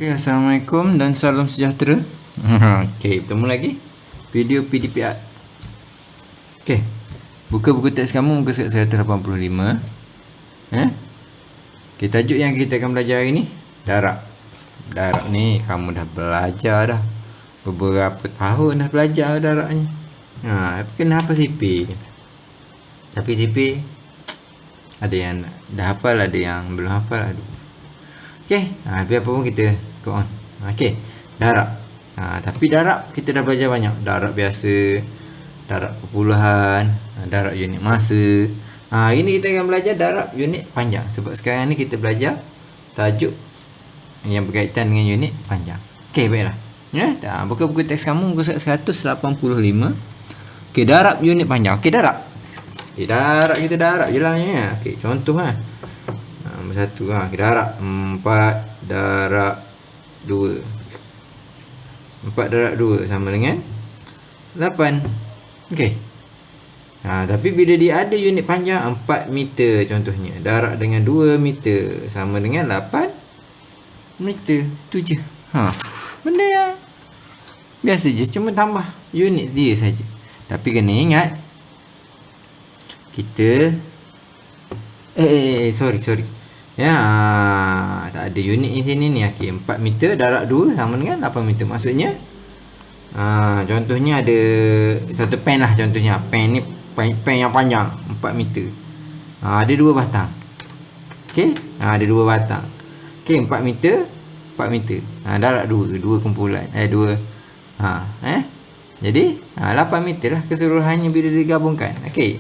Okay, Assalamualaikum dan salam sejahtera. Okay, bertemu lagi video PDP Art. Okay, buka buku teks kamu muka surat 185. Okay, tajuk yang kita akan belajar hari ni darab. Darab ni kamu dah belajar dah, beberapa tahun dah belajar darab ni. Tapi kenapa CP? Tapi CP ada yang dah hafal, ada yang belum hafal. Okey, biar apa pun kita go on. Okey, darab. Tapi darab kita dah belajar banyak. Darab biasa, darab perpuluhan, darab unit masa. Ini kita akan belajar darab unit panjang. Sebab sekarang ni kita belajar tajuk yang berkaitan dengan unit panjang. Okey, baiklah. Buka buku teks kamu muka surat 185. Okey, darab unit panjang. Okey, darab. Darab kita darab je lah ni. Okey, contoh nombor 1. Kita darab 4 darab 2. 4 darab 2 sama dengan 8. Okey. Tapi bila dia ada unit panjang 4 meter contohnya, darab dengan 2 meter sama dengan 8 meter. Tu je. Benda yang biasa je, cuma tambah unit dia saja. Tapi kena ingat kita sorry. Tak ada unit di sini ni. Okey, 4 meter darab 2 sama dengan 8 meter. Maksudnya contohnya ada satu pen lah contohnya. Pen ni pen yang panjang 4 meter. Ada 2 batang. Okey, ada 2 batang. Okey, 4 meter 4 meter. Darab 2 kumpulan. Jadi 8 meter lah keseluruhannya bila digabungkan. Okey.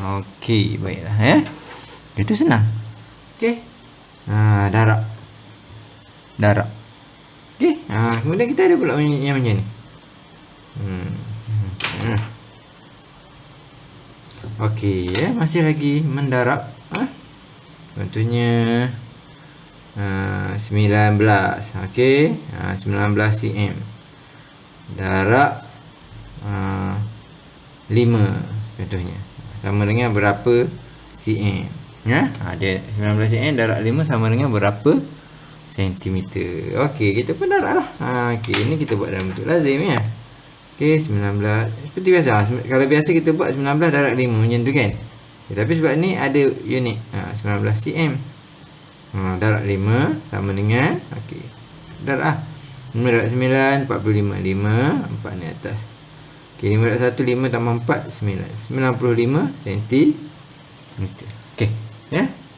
Okey, baiklah. Itu senang. Okey. Darab. Okey. Kemudian kita ada pula yang macam ni. Okey, masih lagi mendarab. Contohnya 19. Okey. 19 cm. Darab 5 contohnya. Sama dengan berapa cm? Dia 19 cm darab 5 sama dengan berapa sentimeter. Okey, kita pun darab lah. Okey, ini kita buat dalam bentuk lazim ya. Okey, 19 seperti biasa. Kalau biasa kita buat 19 darab 5 macam tu kan. Tapi sebab ni ada unit 19 cm. Darab 5 sama dengan darab 5 darab 9 45. 5 4 ni atas. Okey, 5 darab 1 5 tambah 4 9. 95 cm. Okey.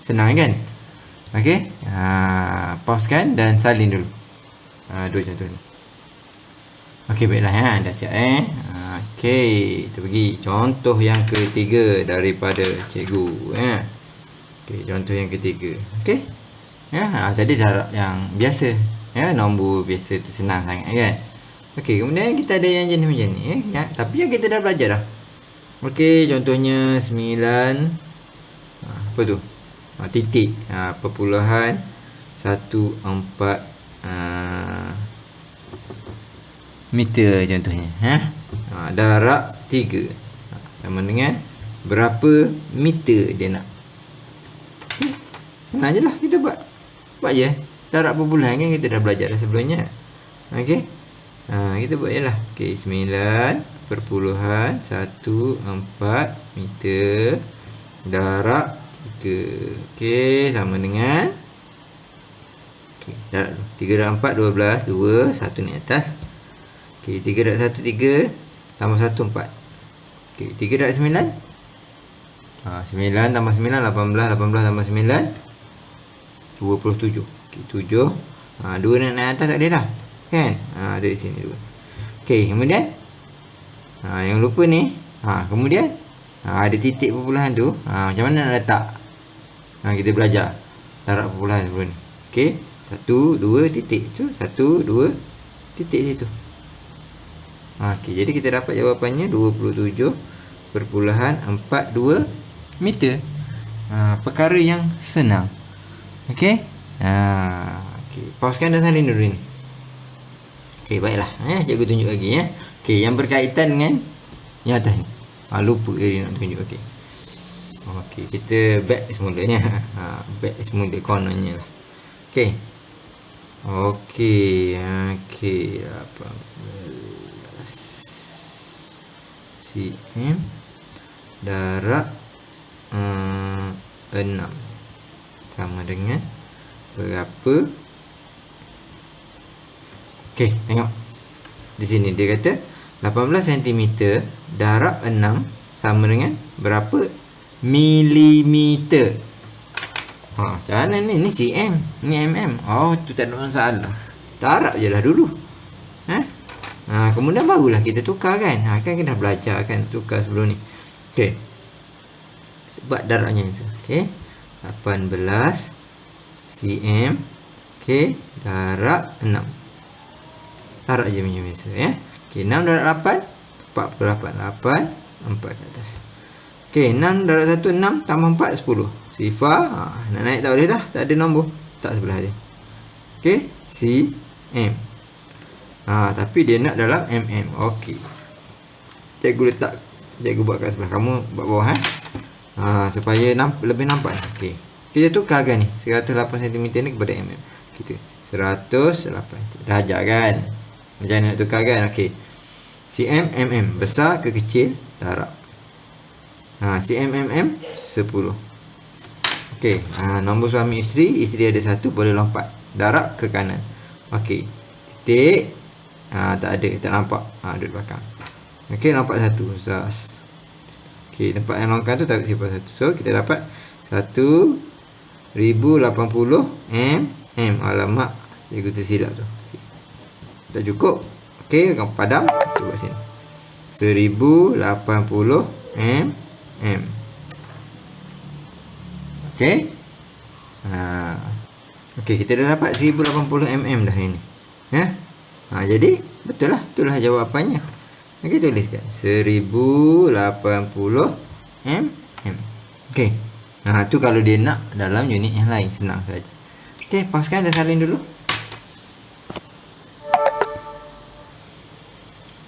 Senang kan? Okey. Pausekan dan salin dulu. Dua contoh ni. Okey, baiklah dah siap Okey, kita pergi contoh yang ketiga daripada cikgu Okey, contoh yang ketiga. Okey. Tadi darab yang biasa. Nombor biasa tu senang sangat kan? Okey, kemudian kita ada yang jenis macam ni tapi yang kita dah belajar dah. Okey, contohnya 9 apa tu? Titik perpuluhan 14 meter contohnya. Darab 3 sama dengan berapa meter dia nak. Senang je lah kita buat je. Darab perpuluhan kan kita dah belajar dah sebelumnya. Okey. Kita buat je lah. Okey, 9,14 meter darab 3. Okey, sama dengan darab 3 darab 4 12 2 1 ni atas. Okey, 3 darab 1 3 tambah 1 4. Okey, 3 darab 9 9 tambah 9 18 tambah 9 27. Okey, 7 2 naik atas tak ada dah kan. Dari sini 2. Okey, kemudian yang lupa ni kemudian ada titik perpuluhan tu. Macam mana nak letak? Kita belajar darab perpuluhan sebelum ni. Okey, 1 2 titik tu, 1 2 titik situ. Okey, jadi kita dapat jawapannya 27.42 meter. Perkara yang senang. Okey. Okey, pausekan dan salin dulu ni. Okey, baiklah. Cikgu tunjuk lagi Okey, yang berkaitan dengan yang atas ni. Lupa dia nak tunjuk. Okey. Okey, kita back semula back semula kononnya lah. Okey. Okey, okey, 18 cm darab 6 sama dengan berapa? Okey, tengok. Di sini dia kata 18 cm darab 6 sama dengan berapa milimeter. Macam mana ni? Ni cm, ni mm. Oh, tu tak ada masalah. Darab je lah dulu. Kemudian barulah kita tukar kan. Kan kita dah belajar kan tukar sebelum ni. Okey. Buat darabnya tu. Okey. 18 cm. Okey, darab 6. Darab je macam biasa ya. Okey, 6 darab 8 48. 4 ke atas. Okey, 6 darab 1 6 tambah 4 10. Sifar. Nak naik tak boleh dah. Tak ada nombor. Tak sebelah dia. Okey, cm. Tapi dia nak dalam mm. Okey. Cikgu buat kat sebelah. Kamu buat bawah supaya lebih nampak. Okey. Kita tukarkan ni 108 cm ni kepada mm. Kita 108. Dah ajar kan? Macam mana nak tukarkan? Okey. cm mm besar ke kecil darab. cm mm 10. Okey. Nombor suami isteri ada 1 boleh lompat darab ke kanan. Okey. Titik. Tak ada, tak nampak. Duduk belakang. Okey, nampak 1. Okey, tempat yang longkang tu tarik sifar 1. So, kita dapat 1080 mm. Alamak, cikgu tersilap tu. Okay. Tak cukup. Okey, kamu padam. Cuba sini. 1080 mm. Okey. Okey, kita dah dapat 1080 mm dah ini. Ya. Jadi itulah jawapannya. Okey, tuliskan 1080 mm. Okey. Tu kalau dia nak dalam unit yang lain, senang saja. Okey, pauskan dan salin dulu.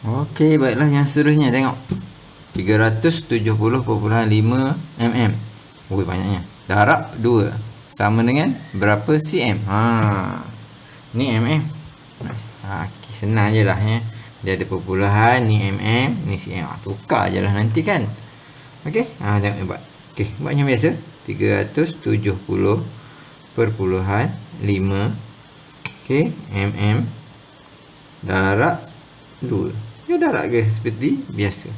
Okey, baiklah yang seterusnya tengok. 370.5 mm. Banyaknya. Darab 2 sama dengan berapa cm? Ni mm. Okay, senang je lah ya. Dia ada perpuluhan, ni mm, ni cm. Tukar je lah nanti kan. Okey, tengok buat. Okey, buat macam biasa. 370.5 okey, mm darab 2. Dia darab ke seperti biasa.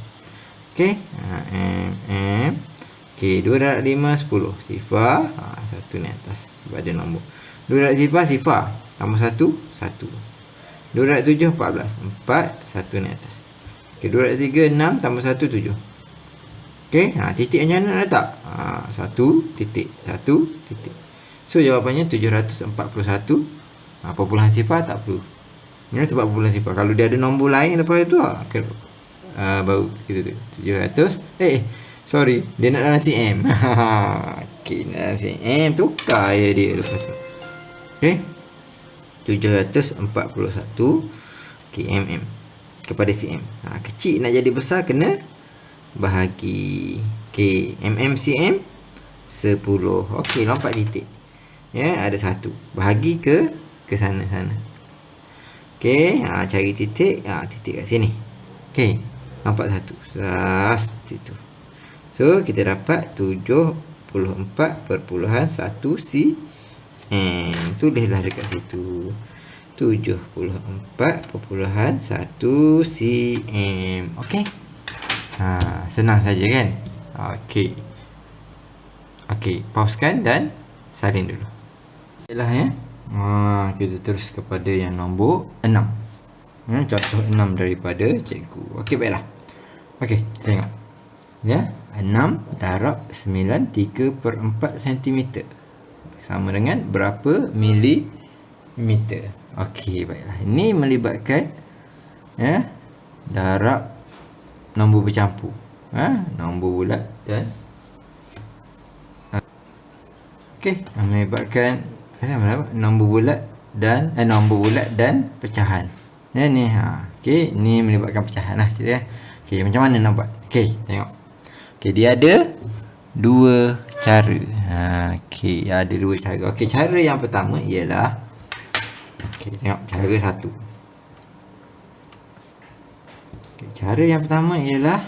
Okey, mm. Okey, 2 darab 5 10. Sifar, 1 ni atas. Sebab ada nombor. 2 darab sifar tambah 1 1. 2 darab 7 14. 4 1 ni atas. Okey, 2 darab 3 6 tambah 1 7. Okey, titik macam mana nak letak? 1 titik 1 titik. So jawapannya 741. Perpuluhan sifar tak perlu. Ini sebab perpuluhan sifar. Kalau dia ada nombor lain lepas itu baru kita tu 700. Sorry, dia nak dalam cm. Okey, dalam cm tukar je dia lepas tu. Okey. 741 mm kepada cm. Kecil nak jadi besar kena bahagi. Okey, mm cm 10. Okey, lompat titik. Ya, ada 1. Bahagi ke sana-sana. Okey, cari titik. Titik kat sini. Okey, lompat 1. Situ. So, kita dapat 74.1 cm. Tulislah dekat situ. 74.1 cm. Okey. Senang saja kan? Okey. Okey, pauskan dan salin dulu. Baiklah ya. Kita terus kepada yang nombor 6. Contoh 6 daripada cikgu. Okey, baiklah. Okey, tengok. Ya, 6 darab 9 3/4 cm. Sama dengan berapa milimeter. Okey, baiklah. Ini melibatkan darab nombor bercampur. Nombor bulat dan okey, melibatkan nombor bulat dan pecahan. Ni okey, ni melibatkan pecahan lah kita ya. Okey, macam mana nak buat? Okey, tengok. Okey, dia ada dua cara. Okey, ada dua cara. Okey, cara yang pertama ialah Okey, tengok cara satu. Okey, cara yang pertama ialah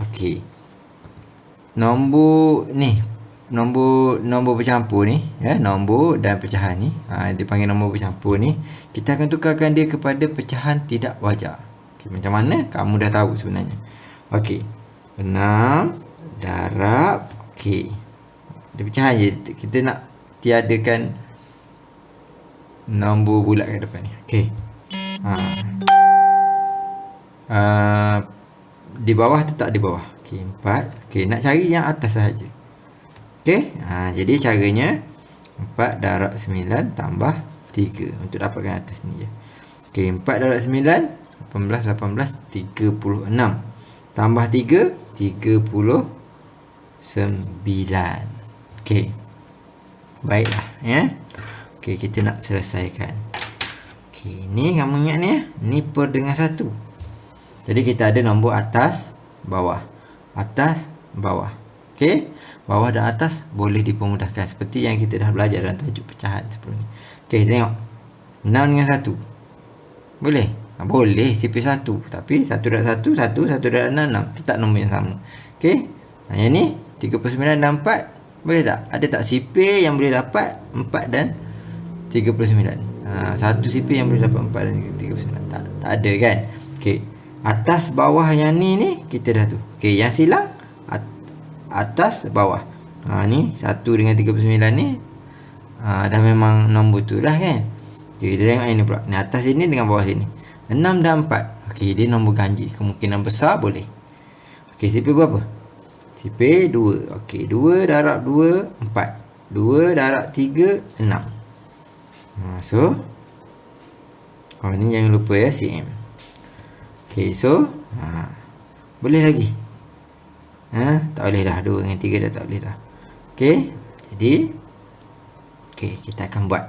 okey. Nombor ni, nombor bercampur ni, ya, nombor dan pecahan ni, dipanggil nombor bercampur ni, kita akan tukarkan dia kepada pecahan tidak wajar. Okey, macam mana? Kamu dah tahu sebenarnya. Okey. 6 darab, okey. Dia pecahan je. Kita nak tiadakan nombor bulat kat depan ni. Okey. Di bawah tetap di bawah. Okey, 4. Okey, nak cari yang atas sahaja. Okey. Jadi caranya 4 darab 9 tambah 3 untuk dapatkan atas ni je. Okey, 4 darab 9 18 36 tambah 3 39. Okey. Baiklah, ya. Okey, kita nak selesaikan. Okey, ni kamu ingat ni ya. Ni per dengan 1. Jadi kita ada nombor atas, bawah. Atas, bawah. Okey. Bawah dan atas boleh dipermudahkan seperti yang kita dah belajar dalam tajuk pecahan sebelum ni. Okey, tengok. 6 dengan 1. Boleh? Boleh sipir 1. Tapi 1 darab 1, 1 darab 6, 6. Tetap nombor yang sama. Okey. Yang ni 39 dan 4. Boleh tak? Ada tak sipir yang boleh dapat 4 dan 39? Satu sipir yang boleh dapat 4 dan 39. Tak ada kan? Okey. Atas bawah yang ni kita dah tu. Okey, yang silang atas bawah. Ni 1 dengan 39 ni dah memang nombor tu lah kan. Okey, kita tengok ini pula. Ni atas sini dengan bawah sini. 6 dan 4. Okey, dia nombor ganjil. Kemungkinan besar boleh. Okey, sipir berapa? Sipir 2. Okey, 2 darab 2 4. 2 darab 3 6. So ni jangan lupa ya cm. Okey, so boleh lagi. Tak boleh dah. 2 dengan 3 dah tak boleh dah. Okey, jadi okey, kita akan buat.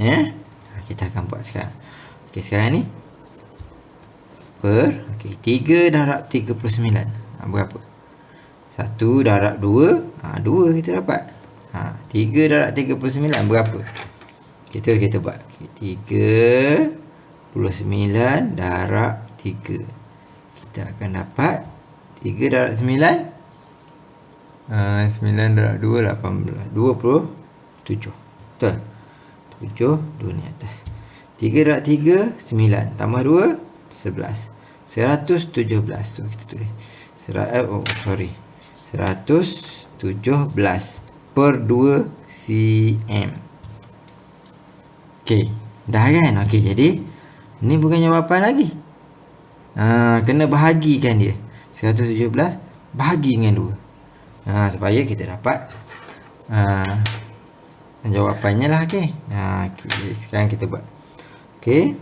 Ya. Kita akan buat sekarang. Okey, sekarang ni per okey, 3 darab 39. Berapa? 1 darab 2, 2 kita dapat. 3 darab 39 berapa? Kita buat. Okay, 39 darab 3. Kita akan dapat 3 darab 9. 9 darab 2 18. 27. Betul? 7, 2 ni atas. 3 darab 3 9 tambah 2 11. 117. So kita tulis 117 per 2 cm. Okey, dah kan? Okey, jadi ni bukan jawapan lagi. Kena bahagikan dia. 117 bahagi dengan 2. Supaya kita dapat jawapannya lah. Okey. Okay, sekarang kita buat. Okey.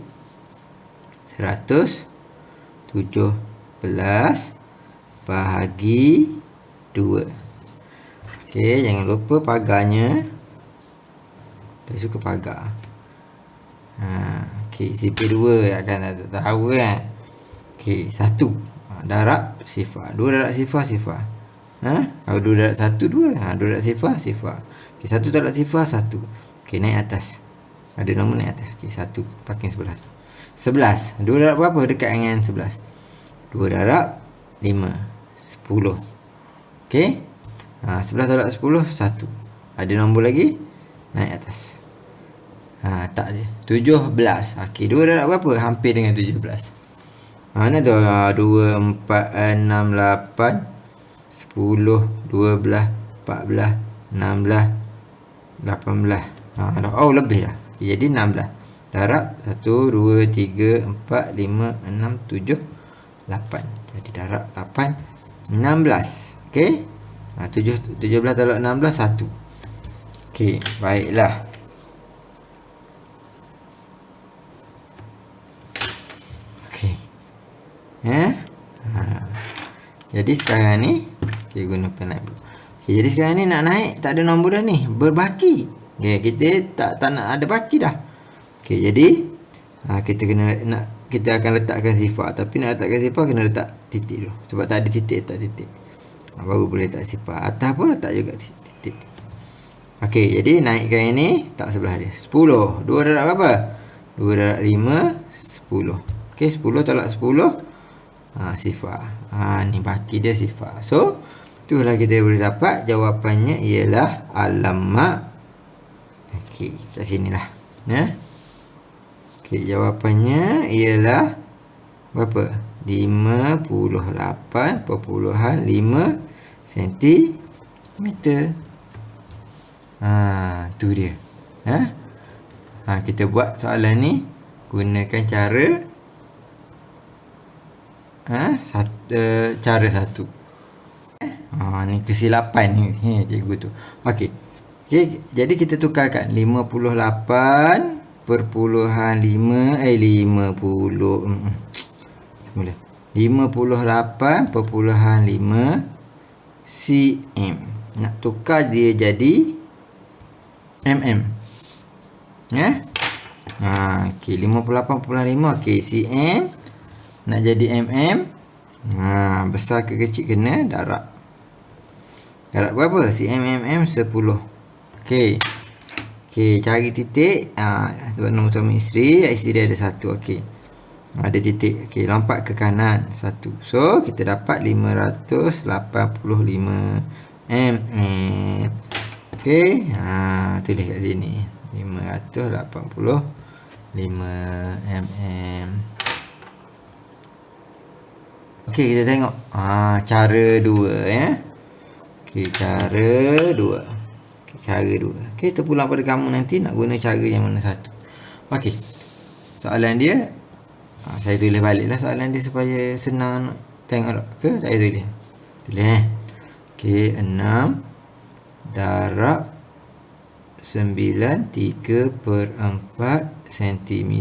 117 bahagi 2. Okey, jangan lupa pagarnya. Saya suka pagar. Okey, sipir 2 akan tak tahu kan. Okey, 1 darab sifar. 2 darab sifar sifar. Kalau 2 darab 1 2. 2 darab sifar sifar. Okey, 1 darab sifar 1. Okey, naik atas. Ada nombor naik atas. Okey, 1 pakai sebelah. 11. 2 darab berapa dekat dengan 11? 2 darab 5. 10. Okey. 11 darab 10 1. Ada nombor lagi naik atas. Tak ada. 17. Okey, 2 darab berapa? Hampir dengan 17. Mana tu? 2 4 6 8 10 12 14 16 18. Oh, lebih dah. Okay, jadi 16. Darab 1 2 3 4 5 6 7 8. Jadi darab 8 16. Okey. 17 darab 16 1. Okey, baiklah. Okey. Jadi sekarang ni kita guna pen naik. Okey, jadi sekarang ni nak naik tak ada nombor dah ni, berbaki. Okey, kita tak nak ada baki dah. Okey, jadi kita akan letakkan sifar, tapi nak letakkan sifar kena letak titik dulu. Sebab tak ada titik, letak titik. Baru boleh letak sifar. Atas pun letak juga titik. Okey, jadi naikkan ini tak sebelah dia. 10. 2 darab berapa? 2 darab 5, 10. Okey, 10 tolak 10. Sifar. Ni baki dia sifar. So, itulah kita boleh dapat jawapannya ialah alamat. Okey, kat sinilah. Ya. Okey, jawapannya ialah berapa? 58.5 cm. Tu dia. Kita buat soalan ni gunakan cara cara satu. Ni kesilapan ni cikgu tu. Okey. Jadi kita tukarkan 58.5 semula 58.5 cm. Nak tukar dia jadi mm. Okey, 58.5. Okey, cm nak jadi mm. Besar ke kecil kena darab. Darab berapa? cm 10. Okey. Cari titik. Sebab nombor suami isteri dia ada 1. Okey. Ada titik. Okey, lompat ke kanan 1. So, kita dapat 585 mm. Okey. Tulis kat sini. 585 mm. Okey, kita tengok cara 2 ya. Okey, cara 2. Okey, terpulang pada kamu nanti nak guna cara yang mana satu. Okey. Soalan dia saya tulis baliklah soalan dia supaya senang nak tengok ke saya tulis. Okey, 6 darab 9 3/4 cm.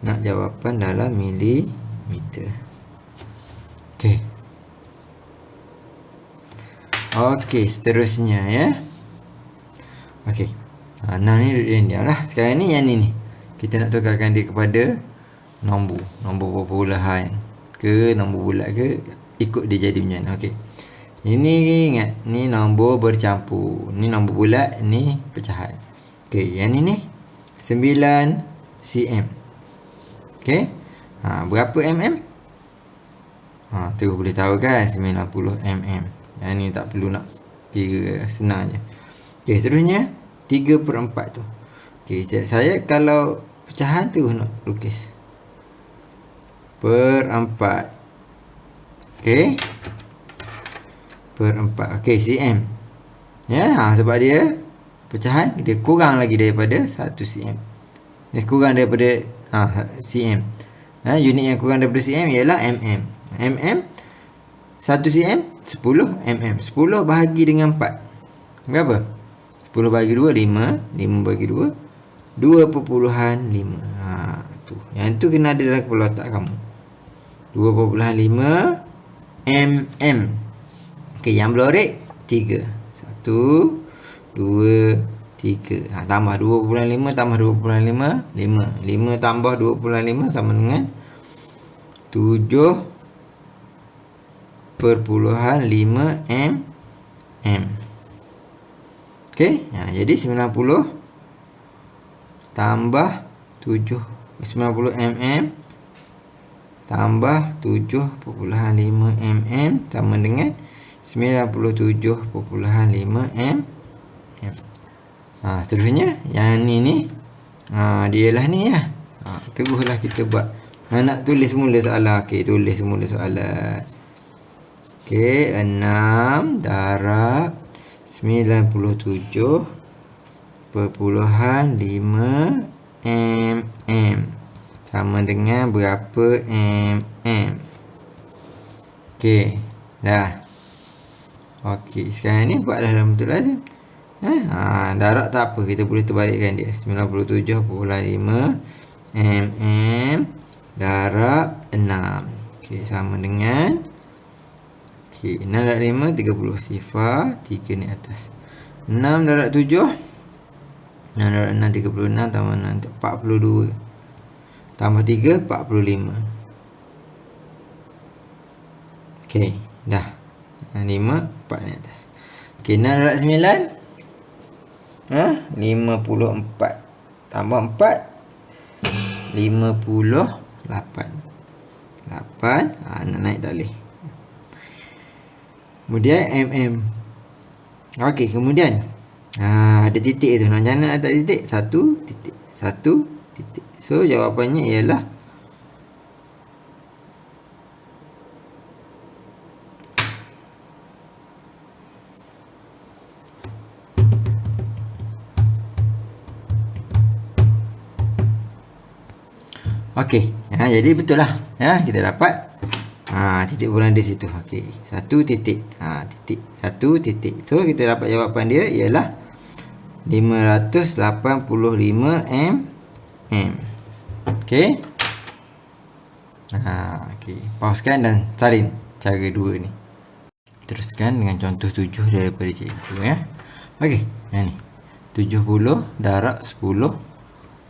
Nak jawapan dalam milimeter. Okey, seterusnya ya. Okey. Ni diam lah. Sekarang ni yang ni. Kita nak tukarkan dia kepada nombor perpuluhan ke nombor bulat ke, ikut dia jadi macam mana. Okey. Ini ingat, ni nombor bercampur. Ni nombor bulat, ni pecahan. Okey, yang ni 9 cm. Okey. Berapa mm? Terus boleh tahu kan, 90 mm. Yang ni tak perlu nak kira, senang je. Okey, seterusnya 3/4 tu. Okey, saya kalau pecahan tu nak lukis per 4. Okey. Per 4. Okey, cm. Ya, sebab dia pecahan, dia kurang lagi daripada 1 cm. Dia kurang daripada cm. Unit yang kurang daripada cm ialah mm. Mm 1 cm 10 mm. 10 bahagi dengan 4. Berapa? 10 bahagi 2 5. 5 bahagi 2 2.5. Tu. Yang tu kena ada dalam kepala otak kamu. 2.5 mm. Okey, yang belorek 3. 1 2 3. Tambah 2.5 tambah 2.5 5. 5 tambah 2.5 sama dengan 7.5 mm. Okey, jadi 90 tambah 90 mm tambah 7.5 mm sama dengan 97.5 mm. Seterusnya yang ni dia lah ni ya. Teruslah kita buat. Nak tulis semula soalan. Okey, tulis semula soalan. Okey, 6 darab 97.5 mm sama dengan berapa mm. Okey, dah. Okey, sekarang ni buatlah dalam bentuk lazim. Darab tak apa, kita boleh terbalikkan dia. 97.5 mm darab 6. Okey, sama dengan 6 darab 5 30. Sifar 3 ni atas. 6 darab 7 6 darab 6 36 tambah 6 42 tambah 3 45. Okey, dah. 5 4 ni atas. Okey, 6 darab 9 54 tambah 4 58. 8. Nak naik tak boleh. Kemudian mm. Okey, kemudian ada titik tu. Nak jangan ada titik. 1 titik. 1 titik. So jawapannya ialah okey. Jadi betul lah. Kita dapat titik bulan di situ. Okey. 1 titik. Titik. 1 titik. So kita dapat jawapan dia ialah 585 mm. Okey. Okey. Pauskan dan salin cara 2 ni. Teruskan dengan contoh 7 daripada cikgu ya. Okey. Ni. 70 darab 10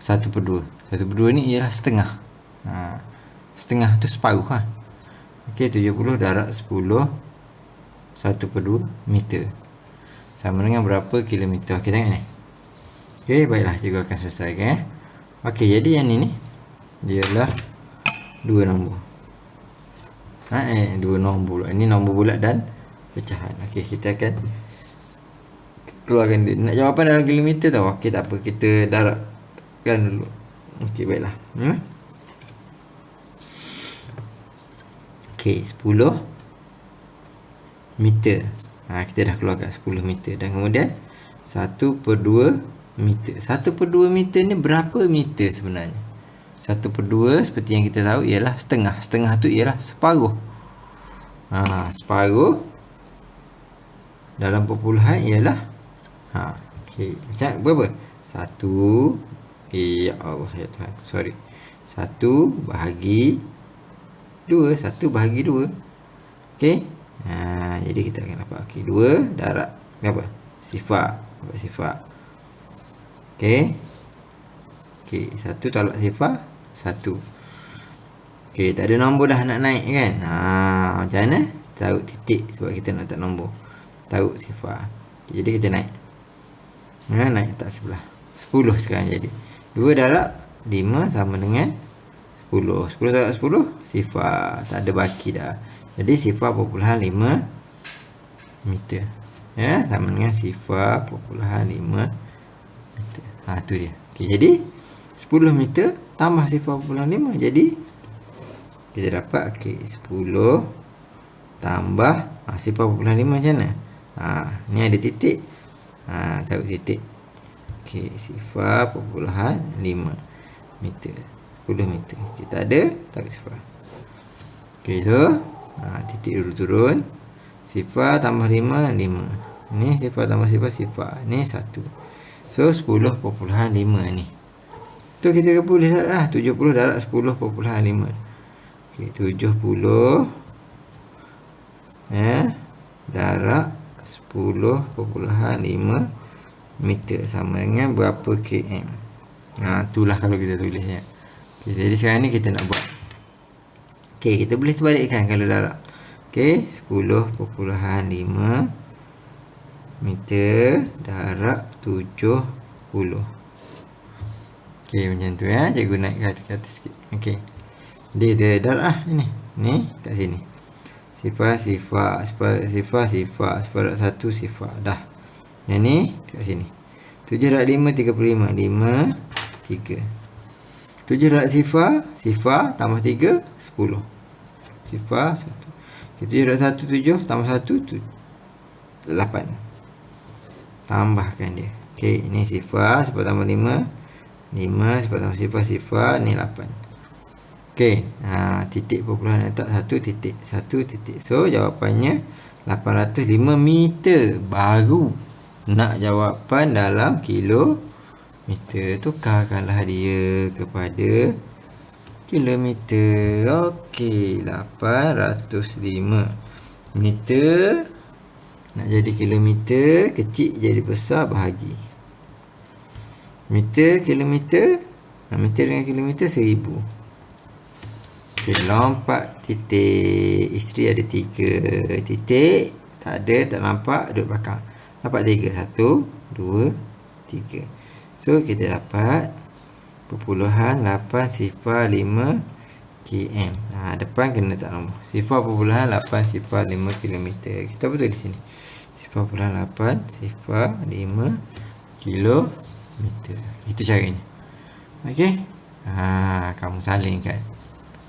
1/2. 1/2 ni ialah setengah. Setengah tu separuh Okey, 70 darab 10 1/2 meter. Sama dengan berapa kilometer? Okey, tengok ni. Okey, baiklah, cikgu akan selesaikan Okey, jadi yang ni ialah 2 nombor. 2 nombor. Ini nombor bulat dan pecahan. Okey, kita akan keluarkan dia. Nak jawapan dalam kilometer tau. Okey, tak apa, kita darabkan dulu. Okey, baiklah. Okey, 10 meter. Kita dah keluarkan 10 meter. Dan kemudian 1/2 meter. 1/2 meter ni berapa meter sebenarnya? 1/2 seperti yang kita tahu ialah setengah. Setengah tu ialah separuh. Separuh dalam perpuluhan ialah okey. Macam berapa? 1 ya Allah ya Tuhan. Sorry. 1 bahagi 2. 1 bahagi 2. Okey. Jadi kita akan dapat 2 darab berapa? Sifar. Dapat sifar. Okey. Okey, 1 tolak sifar 1. Okey, tak ada nombor dah nak naik kan? Macam mana? Taruh titik sebab kita nak letak nombor. Taruh sifar. Jadi kita naik. Naik tak sebelah. 10 sekarang jadi. 2 darab 5 sama dengan 10. 10 darab 10 sifar. Tak ada baki dah. Jadi sifar perpuluhan 5 meter. Sama dengan sifar perpuluhan 5 meter. Tu dia. Okey, jadi 10 meter tambah sifar perpuluhan 5. Jadi kita dapat 10 tambah sifar perpuluhan 5 macam mana? Ni ada titik. Taruh titik. Okey, sifar perpuluhan 5 meter. 10 meter. Kita ada taruh sifar. Okey, so titik dulu turun. Sifar tambah 5 5. Ni sifar tambah sifar. Ni 1. So 10/5 ni. Tu kita boleh dah 70 darab 10/5. Okey, 70 darab 10/5 meter sama dengan berapa km. Itulah kalau kita tulisnya. Okay, jadi sekarang ni kita nak buat. Okey, kita boleh terbalikkan kalau darab. Okey, 10/5 meter darab 70. Okey, macam tu ya. Cikgu naik ke atas sikit. Okey. Dia darab ini. Ni kat sini. Sifar. Separuh 1 sifar. Dah. Yang ni kat sini. 7 darab 5 35. 5 3. 7 darab sifar tambah 3 10. Sifar 1. 7 darab 1 7 tambah 1 8. Tambahkan dia. Okey, ini sifar tambah 5 sifar tambah sifar ni 8. Okey, titik perpuluhan letak 1 titik. So jawapannya 805 meter. Baru nak jawapan dalam kilometer. Tukarkanlah dia kepada kilometer. Okey, 805 meter. Nak jadi kilometer, kecil jadi besar, bahagi. Meter, kilometer. Meter dengan kilometer 1000. Okey, lompat titik. Isteri ada 3 titik. Tak ada, tak nampak, duduk belakang. Dapat 3. 1, 2, 3. So kita dapat 0.805 km. Depan kena tak nombor 0.805 km. Kita betul di sini 0.805 km. Itu caranya. Okey. Kamu salingkan.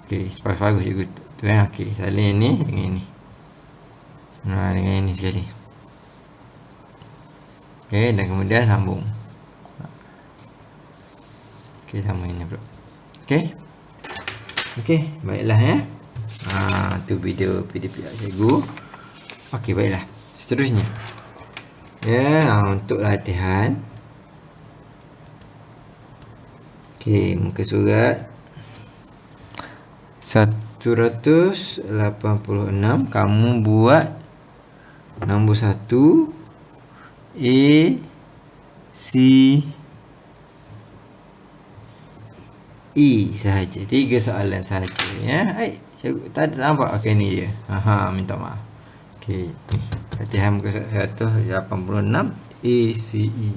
Okey, bagus juga tu kan. Okey, salin ni dengan ini. Dengan ini sekali. Okey, dan kemudian sambung. Okey, sama ini pula. Okey. Okey, baiklah ya. Tu video PDP cikgu. Okey, baiklah. Seterusnya. Ya, untuk latihan. Okey, muka surat 186 kamu buat nombor 1 A C E sahaja. 3 soalan sahaja ya. Cikgu tak ada nampak. Okey, ni dia. Minta maaf. Okey, latihan muka surat 186 A C E.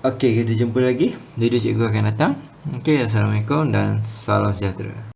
Okey, kita jumpa lagi. Video cikgu akan datang. Okey, assalamualaikum dan salam sejahtera.